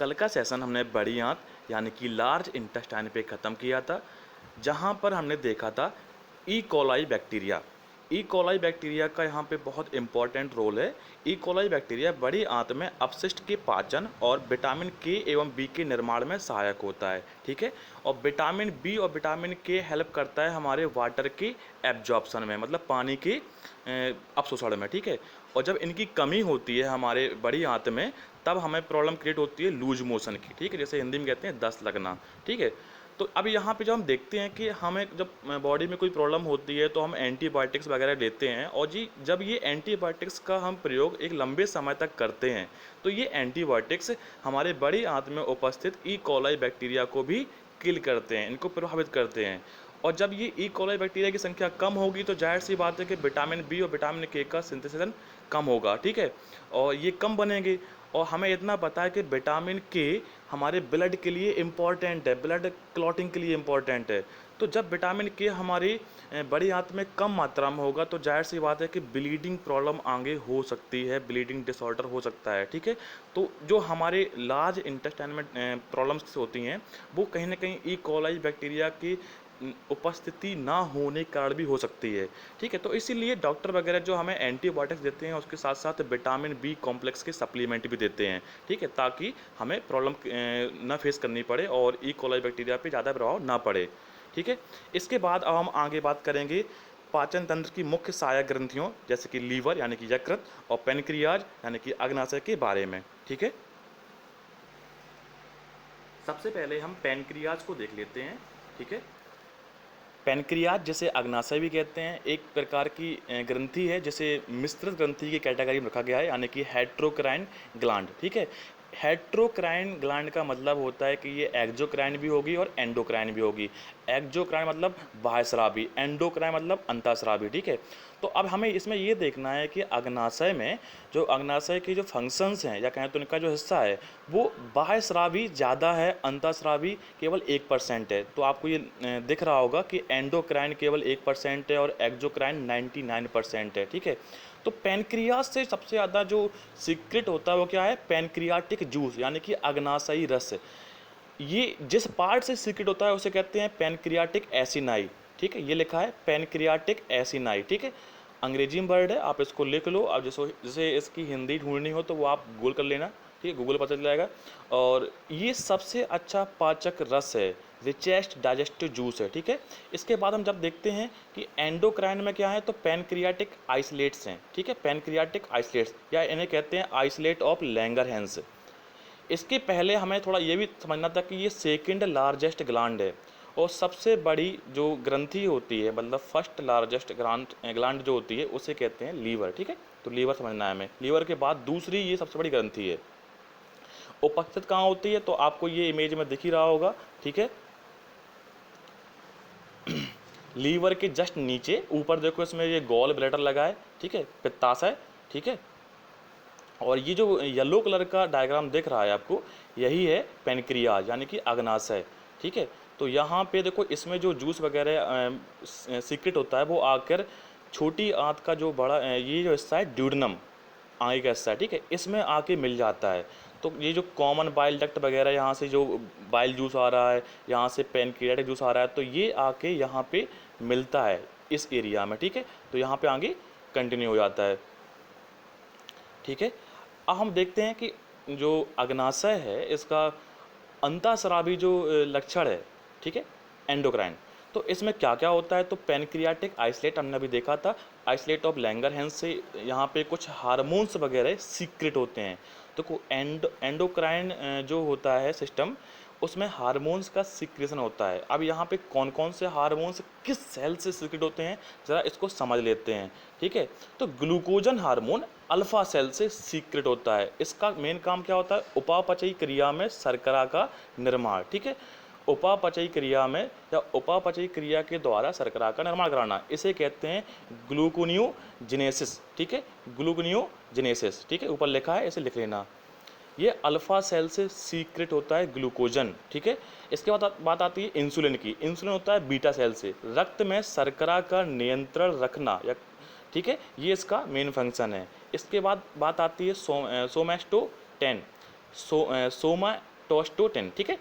कल का सेशन हमने बड़ी आंत यानी कि लार्ज इंटेस्टाइन पे ख़त्म किया था, जहाँ पर हमने देखा था E coli bacteria. E coli bacteria का यहाँ पे बहुत इंपॉर्टेंट रोल है। ई कोलाई बैक्टीरिया बड़ी आंत में अपशिष्ट के पाचन और विटामिन के एवं बी के निर्माण में सहायक होता है, ठीक है। और विटामिन बी और विटामिन के हेल्प करता है हमारे वाटर की एब्जॉर्प्शन में, मतलब पानी की अपशोषण में, ठीक है। और जब इनकी कमी होती है हमारे बड़ी आंत में, तब हमें प्रॉब्लम क्रिएट होती है लूज मोशन की, ठीक है, जैसे हिंदी में कहते हैं दस्त लगना, ठीक है। तो अब यहाँ पे जब हम देखते हैं कि हमें जब बॉडी में कोई प्रॉब्लम होती है तो हम एंटीबायोटिक्स वगैरह लेते हैं, और जी जब ये एंटीबायोटिक्स का हम प्रयोग एक लंबे समय तक करते हैं तो ये एंटीबायोटिक्स हमारे बड़ी आंत में उपस्थित ई कोलाई बैक्टीरिया को भी किल करते हैं, इनको प्रभावित करते हैं। और जब ये ई कोलाई बैक्टीरिया की संख्या कम होगी तो जाहिर सी बात है कि विटामिन बी और विटामिन के का सिंथेसिस कम होगा, ठीक है, और ये कम बनेंगे। और हमें इतना पता है कि विटामिन के हमारे ब्लड के लिए इम्पॉर्टेंट है, ब्लड क्लॉटिंग के लिए इम्पॉर्टेंट है। तो जब विटामिन के हमारी बड़ी आंत में कम मात्रा में होगा तो जाहिर सी बात है कि ब्लीडिंग प्रॉब्लम आगे हो सकती है, ब्लीडिंग डिसऑर्डर हो सकता है, ठीक है। तो जो हमारे लार्ज इंटेस्टाइन में प्रॉब्लम्स होती हैं वो कहीं ना कहीं ई कोलाई बैक्टीरिया की उपस्थिति ना होने के कारण भी हो सकती है, ठीक है। तो इसीलिए डॉक्टर वगैरह जो हमें एंटीबायोटिक्स देते हैं उसके साथ साथ विटामिन बी कॉम्प्लेक्स के सप्लीमेंट भी देते हैं, ठीक है, ताकि हमें प्रॉब्लम ना फेस करनी पड़े और ई कोलाई बैक्टीरिया पे ज़्यादा प्रभाव ना पड़े, ठीक है। इसके बाद अब हम आगे बात करेंगे पाचन तंत्र की मुख्य सहायक ग्रंथियों जैसे कि लीवर यानी कि यकृत और पेनक्रियाज यानी कि अग्नाशय के बारे में, ठीक है। सबसे पहले हम पेनक्रियाज को देख लेते हैं, ठीक है। पेनक्रियाज जिसे अग्नाशय भी कहते हैं, एक प्रकार की ग्रंथि है जिसे मिश्रित ग्रंथि की कैटेगरी में रखा गया है, यानी कि हेट्रोक्राइन ग्लैंड, ठीक है। हेट्रोक्राइन ग्लैंड का मतलब होता है कि ये एक्जोक्राइन भी होगी और एंडोक्राइन भी होगी। एक्जोक्राइन मतलब बाह्यस्रावी, एंडोक्राइन मतलब अंतःस्रावी, ठीक है। तो अब हमें इसमें ये देखना है कि अग्नाशय में जो अग्नाशय के जो फंक्शंस हैं या कहें तो इनका जो हिस्सा है वो बाह्यस्रावी ज़्यादा है, अंतःस्रावी केवल 1% है। तो आपको ये दिख रहा होगा कि एंडोक्राइन केवल 1% है और एक्जोक्राइन 99% है, ठीक है। तो पैनक्रियाज से सबसे ज़्यादा जो सीक्रेट होता है वो क्या है, पैनक्रियाटिक जूस यानी कि अग्नाशयी रस। ये जिस पार्ट से सीक्रेट होता है उसे कहते हैं पैनक्रियाटिक एसिनाई, ठीक है। ये लिखा है पैनक्रियाटिक एसिनाई, ठीक है, अंग्रेजी में वर्ड है, आप इसको लिख लो। अब जैसे इसकी हिंदी ढूंढनी हो तो वो आप गूगल कर लेना, ठीक है, गूगल पता चल जाएगा। और ये सबसे अच्छा पाचक रस है, रिचेस्ट डाइजेस्टिव जूस है, ठीक है। इसके बाद हम जब देखते हैं कि एंडोक्राइन में क्या है तो पैनक्रियाटिक आइसोलेट्स हैं, ठीक है, पैनक्रियाटिक आइसोलेट्स या इन्हें कहते हैं आइसोलेट ऑफ लैंगरहैंस। इसके पहले हमें थोड़ा ये भी समझना था कि ये सेकंड लार्जेस्ट ग्लैंड है और सबसे बड़ी जो ग्रंथि होती है, मतलब फर्स्ट लार्जेस्ट ग्लैंड जो होती है उसे कहते हैं लीवर, ठीक है। तो लीवर समझना है हमें। लीवर के बाद दूसरी ये सबसे बड़ी ग्रंथि है। उपस्थित कहाँ होती है तो आपको ये इमेज में दिख ही रहा होगा, ठीक है। लीवर के जस्ट नीचे ऊपर देखो इसमें ये गॉल ब्लैडर लगा है, ठीक है, पित्ताशय, ठीक है। और ये जो येलो कलर का डायग्राम दिख रहा है आपको, यही है पेनक्रियाज यानी कि अग्नाशय, ठीक है। तो यहाँ पे देखो इसमें जो जूस वगैरह सीक्रेट होता है वो आकर छोटी आंत का जो बड़ा ये जो हिस्सा है ड्यूडनम, आगे का हिस्सा है, ठीक है, इसमें आके मिल जाता है। तो ये जो कॉमन बाइल डक्ट वगैरह यहाँ से जो बाइल जूस आ रहा है, यहाँ से पेनक्रियाटिक जूस आ रहा है, तो ये आके यहाँ पे मिलता है इस एरिया में, ठीक है। तो यहाँ पे आगे कंटिन्यू हो जाता है, ठीक है। अब हम देखते हैं कि जो अग्नाशय है इसका अंतःस्रावी जो लक्षण है, ठीक है, एंडोक्राइन। तो इसमें क्या क्या होता है तो पैनक्रियाटिक आइसोलेट हमने अभी देखा था, आइसोलेट ऑफ लैंगरहैंस से यहाँ पे कुछ हार्मोन्स वगैरह सीक्रेट होते हैं। तो एंडोक्राइन जो होता है सिस्टम उसमें हार्मोन्स का सीक्रेशन होता है। अब यहाँ पे कौन कौन से हार्मोन्स किस सेल से सीक्रेट होते हैं ज़रा इसको समझ लेते हैं, ठीक है। तो ग्लूकोजन हार्मोन अल्फा सेल से सीक्रेट होता है। इसका मेन काम क्या होता है, उपापचयी क्रिया में शर्करा का निर्माण, ठीक है, उपापचयी क्रिया में या उपापचयी क्रिया के द्वारा शर्करा का निर्माण कराना, इसे कहते हैं ग्लूकोनियोजेनेसिस, ठीक है, ग्लूकोनियोजेनेसिस, ठीक है, ऊपर लिखा है इसे लिख लेना। ये अल्फा सेल से सीक्रेट होता है ग्लूकोजन, ठीक है। इसके बाद बात आती है इंसुलिन की। इंसुलिन होता है बीटा सेल से, रक्त में शर्करा का नियंत्रण रखना या, ठीक है, ये इसका मेन फंक्शन है। इसके बाद बात आती है सोमैस्टोटेन, टेस्टोस्टेरोन, ठीक है।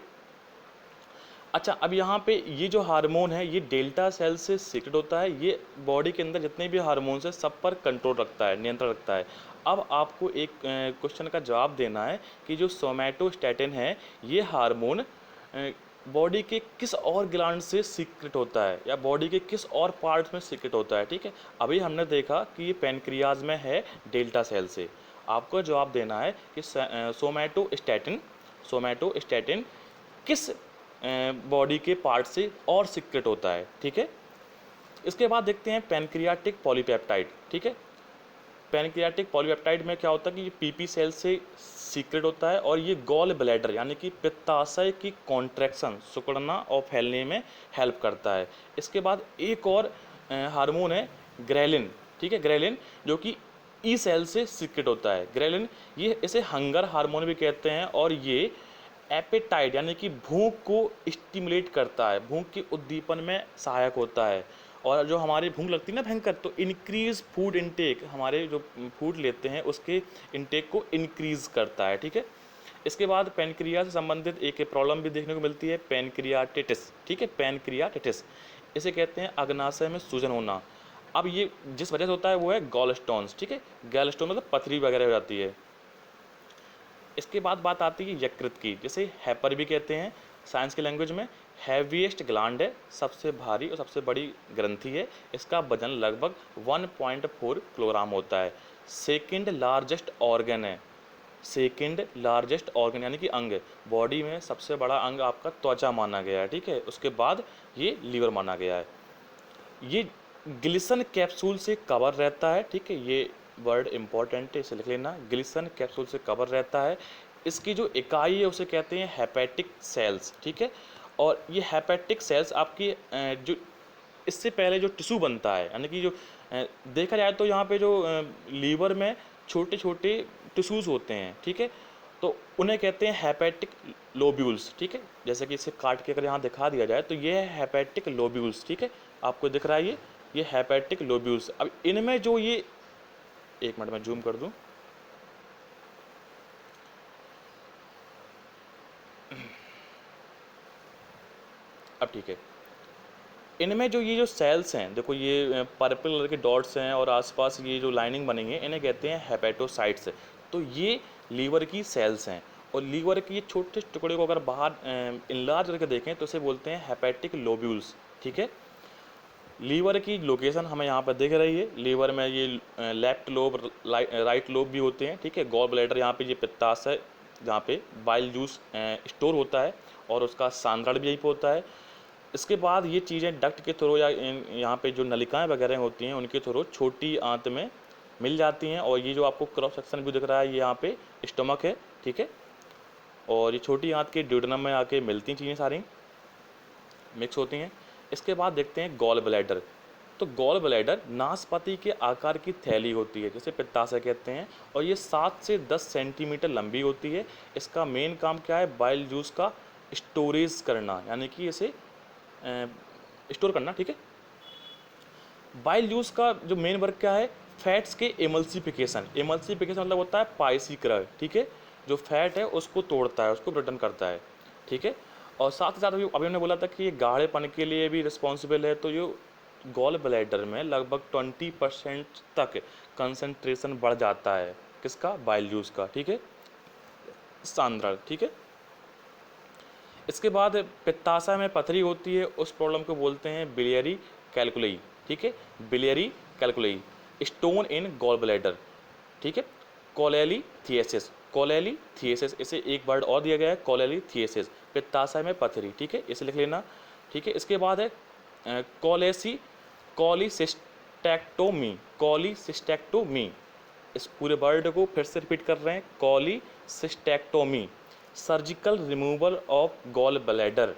अच्छा, अब यहाँ पे ये जो हार्मोन है ये डेल्टा सेल से सीक्रेट होता है, ये बॉडी के अंदर जितने भी हार्मोन्स हैं सब पर कंट्रोल रखता है, नियंत्रण रखता है। अब आपको एक क्वेश्चन का जवाब देना है कि जो सोमैटोस्टेटिन है ये हार्मोन बॉडी के किस और ग्लैंड से सीक्रेट होता है या बॉडी के किस और पार्ट्स में सीक्रेट होता है, ठीक है। अभी हमने देखा कि ये पैनक्रियाज में है डेल्टा सेल से। आपको जवाब देना है कि सोमैटोस्टेटिन किस बॉडी के पार्ट से और सीक्रेट होता है, ठीक है। इसके बाद देखते हैं पैनक्रियाटिक पॉलीपेप्टाइड, ठीक है। पैनक्रियाटिक पॉलीपेप्टाइड में क्या होता है कि ये पीपी सेल से सीक्रेट होता है और ये गॉल ब्लैडर यानी कि पित्ताशय की कॉन्ट्रैक्शन, सिकुड़ना और फैलने में हेल्प करता है। इसके बाद एक और हार्मोन है ग्रेलिन, ठीक है, ग्रेलिन जो कि ई सेल से सीक्रेट होता है। ग्रेलिन ये इसे हंगर हार्मोन भी कहते हैं और ये एपेटाइट यानी कि भूख को स्टिमुलेट करता है, भूख के उद्दीपन में सहायक होता है। और जो हमारी भूख लगती है ना भयंकर, तो इंक्रीज फूड इनटेक, हमारे जो फूड लेते हैं उसके इनटेक को इंक्रीज करता है, ठीक है। इसके बाद पैनक्रिया से संबंधित एक प्रॉब्लम भी देखने को मिलती है, पैनक्रियाटिटिस, ठीक है। पैनक्रियाटिटिस इसे कहते हैं अग्नाशय में सूजन होना। अब ये जिस वजह से होता है वो है गॉल स्टोन्स, ठीक है। गॉल स्टोन मतलब पथरी वगैरह हो जाती है। इसके बाद बात आती है यकृत की, जिसे हैपर भी कहते हैं साइंस की लैंग्वेज में। हैवीएस्ट ग्लैंड है, सबसे भारी और सबसे बड़ी ग्रंथि है। इसका वजन लगभग 1.4 किलोग्राम होता है। सेकंड लार्जेस्ट ऑर्गन है, सेकंड लार्जेस्ट ऑर्गन यानी कि अंग, बॉडी में सबसे बड़ा अंग आपका त्वचा माना गया है, ठीक है। उसके बाद ये लीवर माना गया है। ये ग्लिसन कैप्सूल से कवर रहता है, ठीक है। ये वर्ड इंपॉर्टेंट है, इसे लिख लेना, ग्लिसन कैप्सूल से कवर रहता है। इसकी जो इकाई है उसे कहते हैं हेपेटिक सेल्स, ठीक है। और ये हेपेटिक सेल्स आपकी जो इससे पहले जो टिश्यू बनता है यानी कि जो देखा जाए तो यहाँ पे जो लीवर में छोटे छोटे टिश्यूज़ होते हैं, ठीक है, तो उन्हें कहते हैं हेपेटिक लोब्यूल्स, ठीक है। जैसे कि इसे काट के अगर यहाँ दिखा दिया जाए तो ये है हेपेटिक लोब्यूल्स, ठीक है। आपको दिख रहा है ये हेपेटिक लोब्यूल्स। अब इनमें जो ये, एक मिनट में जूम कर दूं, अब ठीक है। इनमें जो ये जो सेल्स हैं, देखो ये पर्पल कलर के डॉट्स हैं और आसपास ये जो लाइनिंग बनी है इन्हें कहते हैं हेपेटोसाइट्स। तो ये लीवर की सेल्स हैं और लीवर के ये छोटे टुकड़े को अगर बाहर इनलार्ज करके देखें तो इसे बोलते हैं हेपेटिक लोब्यूल्स, ठीक है। लीवर की लोकेशन हमें यहाँ पर दिख रही है। लीवर में ये लेफ्ट लोब, राइट लोब भी होते हैं, ठीक है। गॉल ब्लैडर यहाँ पे ये पित्ताशय जहाँ पे बाइल जूस स्टोर होता है और उसका सांद्रण भी यहीं पे होता है। इसके बाद ये चीज़ें डक्ट के थ्रू या यहाँ पे जो नलिकाएं वगैरह होती हैं उनके थ्रू छोटी आंत में मिल जाती हैं। और ये जो आपको क्रॉस सेक्शन भी दिख रहा है ये यहाँ पे स्टमक है, ठीक है। और ये छोटी आंत के ड्यूडेनम में आके मिलती चीज़ें सारी मिक्स होती हैं। इसके बाद देखते हैं गॉल ब्लैडर। तो गॉल ब्लैडर नाशपाती के आकार की थैली होती है जिसे पित्ताशय कहते हैं और ये 7 से 10 सेंटीमीटर लंबी होती है। इसका मेन काम क्या है, बाइल जूस का स्टोरेज करना, यानी कि इसे स्टोर करना, ठीक है। बाइल जूस का जो मेन वर्क क्या है, फैट्स के एमल्सिफिकेशन। एमल्सिफिकेशन मतलब होता है पाइसीक्रय, ठीक है। जो फैट है उसको तोड़ता है, उसको ब्रेटन करता है, ठीक है। और साथ ही साथ अभी हमने बोला था कि ये गाढ़ेपन के लिए भी रिस्पॉन्सिबल है। तो ये गॉल ब्लैडर में लगभग 20% तक कंसंट्रेशन बढ़ जाता है, किसका, बाइल जूस का, ठीक है, सांद्रण, ठीक है। इसके बाद पित्ताशय में पथरी होती है, उस प्रॉब्लम को बोलते हैं बिलियरी कैलकुलाई, ठीक है, biliary calculi, stone in gall bladder, ठीक है। कोलेलिथिएसिस, कोलेलिथिएसिस, इसे एक वर्ड और दिया गया है कोलेलिथिएसिस, पित्ताशय में पथरी, ठीक है, इसे लिख लेना, ठीक है। इसके बाद है कॉलीसिस्टेक्टोमी, कॉलीसिस्टेक्टोमी, इस पूरे वर्ड को फिर से रिपीट कर रहे हैं, cholecystectomy, surgical removal of gall bladder.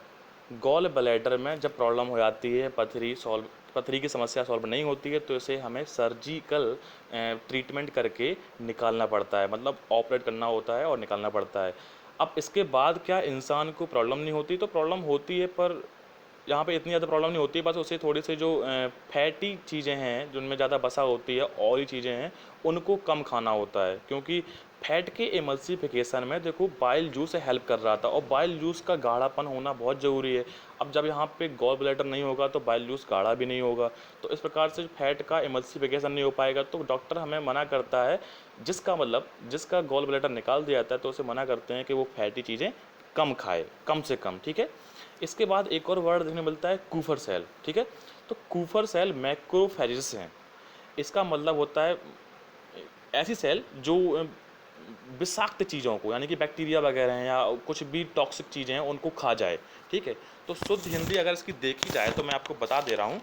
Gall bladder में जब प्रॉब्लम हो जाती है, पथरी की समस्या सॉल्व नहीं होती है तो इसे हमें सर्जिकल ट्रीटमेंट करके निकालना पड़ता है, मतलब ऑपरेट करना होता है और निकालना पड़ता है। अब इसके बाद क्या इंसान को प्रॉब्लम नहीं होती, तो प्रॉब्लम होती है पर यहाँ पे इतनी ज़्यादा प्रॉब्लम नहीं होती है। बस उसे थोड़ी सी जो फैटी चीज़ें हैं जिनमें ज़्यादा वसा होती है, ऑयली चीज़ें हैं, उनको कम खाना होता है, क्योंकि फैट के एमल्सिफिकेशन में देखो बाइल जूस हेल्प कर रहा था, और बाइल जूस का गाढ़ापन होना बहुत ज़रूरी है। अब जब यहाँ पे गॉल ब्लैडर नहीं होगा तो बाइल जूस गाढ़ा भी नहीं होगा, तो इस प्रकार से फैट का एमल्सिफिकेशन नहीं हो पाएगा। तो डॉक्टर हमें मना करता है, जिसका मतलब जिसका गॉल ब्लैडर निकाल दिया जाता है तो उसे मना करते हैं कि वो फैटी चीज़ें कम खाए, कम से कम, ठीक है। इसके बाद एक और वर्ड देखने मिलता है कूफर सेल, ठीक है। तो कूफर सेल मैक्रोफेजेस हैं। इसका मतलब होता है ऐसी सेल जो विषाक्त चीज़ों को, यानी कि बैक्टीरिया वगैरह हैं या कुछ भी टॉक्सिक चीज़ें हैं उनको खा जाए, ठीक है। तो शुद्ध हिंदी अगर इसकी देखी जाए तो मैं आपको बता दे रहा हूँ,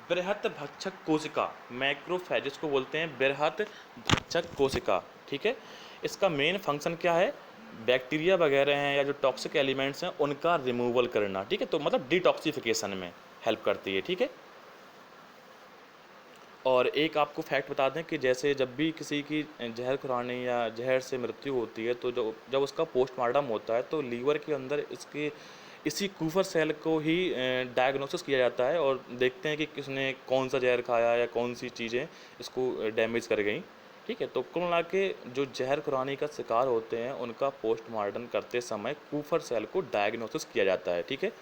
बृहत भक्षक कोशिका, मैक्रोफेजेस को बोलते हैं बृहत भक्षक कोशिका, ठीक है। इसका मेन फंक्शन क्या है, बैक्टीरिया वगैरह हैं या जो टॉक्सिक एलिमेंट्स हैं उनका रिमूवल करना, ठीक है। तो मतलब डिटॉक्सिफिकेशन में हेल्प करती है, ठीक है। और एक आपको फैक्ट बता दें कि जैसे जब भी किसी की जहर खुरानी या जहर से मृत्यु होती है तो जब उसका पोस्टमार्टम होता है तो लीवर के अंदर इसके इसी कूफर सेल को ही डायग्नोसिस किया जाता है, और देखते हैं कि किसने कौन सा जहर खाया या कौन सी चीज़ें इसको डैमेज कर गई, ठीक है। तो कुल मिला के जो जहर खुरानी का शिकार होते हैं उनका पोस्टमार्टम करते समय कूफर सेल को डायग्नोसिस किया जाता है, ठीक है।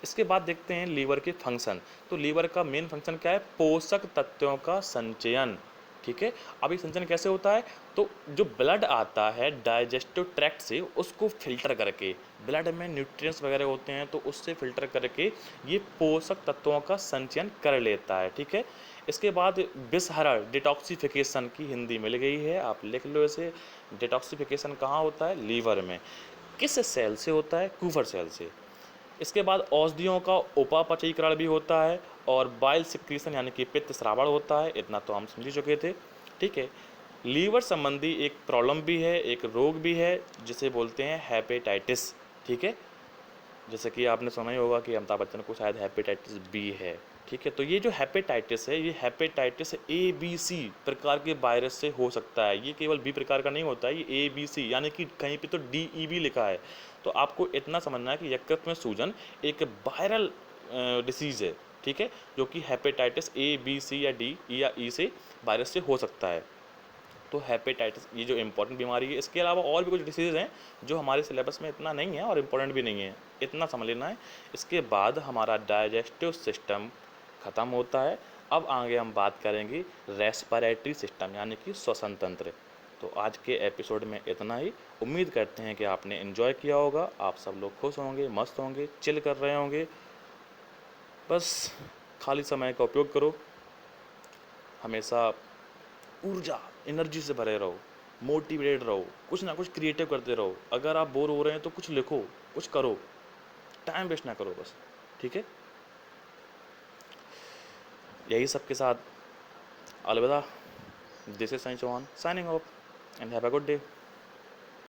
इसके बाद देखते हैं लीवर के फंक्शन। तो लीवर का मेन फंक्शन क्या है, पोषक तत्वों का संचयन, ठीक है। अब ये संचयन कैसे होता है, तो जो ब्लड आता है डाइजेस्टिव ट्रैक्ट से उसको फिल्टर करके, ब्लड में न्यूट्रिएंट्स वगैरह होते हैं तो उससे फिल्टर करके ये पोषक तत्वों का संचयन कर लेता है, ठीक है। इसके बाद विषहरण, डिटॉक्सिफिकेशन की हिंदी मिल गई है, आप लिख लो इसे। डिटॉक्सिफिकेशन कहाँ होता है, लीवर में। किस सेल से होता है, कूफर सेल से। इसके बाद औषधियों का उपापचयीकरण भी होता है, और बाइल सिक्रीशन यानी कि पित्त श्रावण होता है, इतना तो हम समझ ही चुके थे, ठीक है। लीवर संबंधी एक प्रॉब्लम भी है, एक रोग भी है जिसे बोलते हैं हेपेटाइटिस, ठीक है। जैसे कि आपने सुना ही होगा कि अमिताभ बच्चन को शायद हेपेटाइटिस बी है, ठीक है। तो ये जो हेपेटाइटिस है, ये हेपेटाइटिस ABC प्रकार के वायरस से हो सकता है। ये केवल बी प्रकार का नहीं होता है, ये ABC यानी कि कहीं पे तो DEB लिखा है। तो आपको इतना समझना है कि यकृत में सूजन एक वायरल डिसीज़ है, ठीक है, जो कि हेपेटाइटिस ABC या D या E से वायरस से हो सकता है। तो हेपेटाइटिस ये जो इम्पोर्टेंट बीमारी है। इसके अलावा और भी कुछ डिसीज़ हैं जो हमारे सिलेबस में इतना नहीं है और इम्पोर्टेंट भी नहीं है, इतना समझ लेना है। इसके बाद हमारा डाइजेस्टिव सिस्टम ख़त्म होता है। अब आगे हम बात करेंगे रेस्पिरेटरी सिस्टम यानी कि श्वसन तंत्र। तो आज के एपिसोड में इतना ही। उम्मीद करते हैं कि आपने एंजॉय किया होगा, आप सब लोग खुश होंगे, मस्त होंगे, चिल कर रहे होंगे। बस खाली समय का उपयोग करो, हमेशा ऊर्जा, एनर्जी से भरे रहो, मोटिवेटेड रहो, कुछ ना कुछ क्रिएटिव करते रहो। अगर आप बोर हो रहे हैं तो कुछ लिखो, कुछ करो, टाइम वेस्ट ना करो बस, ठीक है। यही सब के साथ अलविदा। This is Sai Chauhan signing off and have a good day.